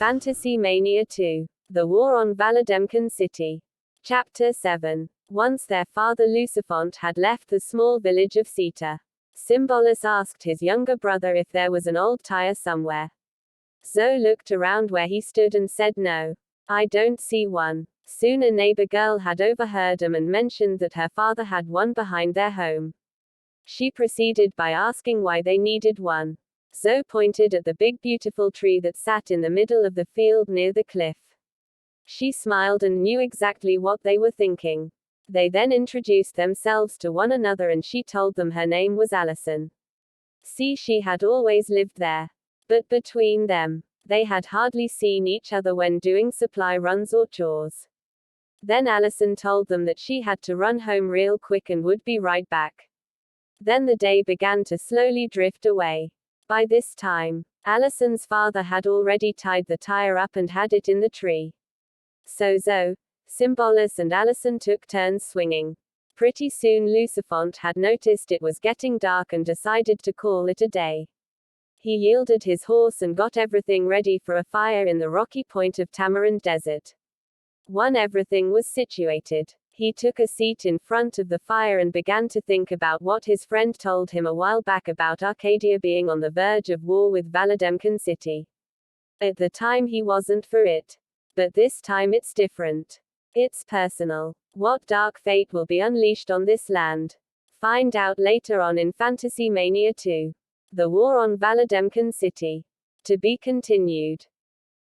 Fantasy Mania 2. The War on Valademkin City. Chapter 7. Once their father Lucifont had left the small village of Sita, Symbolus asked his younger brother if there was an old tire somewhere. Zoe looked around where he stood and said no. I don't see one. Soon a neighbor girl had overheard him and mentioned that her father had one behind their home. She proceeded by asking why they needed one. Zoe pointed at the big beautiful tree that sat in the middle of the field near the cliff. She smiled and knew exactly what they were thinking. They then introduced themselves to one another and she told them her name was Allison. See, she had always lived there. But between them, they had hardly seen each other when doing supply runs or chores. Then Allison told them that she had to run home real quick and would be right back. Then the day began to slowly drift away. By this time, Allison's father had already tied the tire up and had it in the tree. So Zoe, Symbolus and Allison took turns swinging. Pretty soon Lucifont had noticed it was getting dark and decided to call it a day. He yielded his horse and got everything ready for a fire in the rocky point of Tamarind Desert. When everything was situated, he took a seat in front of the fire and began to think about what his friend told him a while back about Arcadia being on the verge of war with Valademkin City. At the time he wasn't for it. But this time it's different. It's personal. What dark fate will be unleashed on this land? Find out later on in Fantasy Mania 2. The War on Valademkin City. To be continued.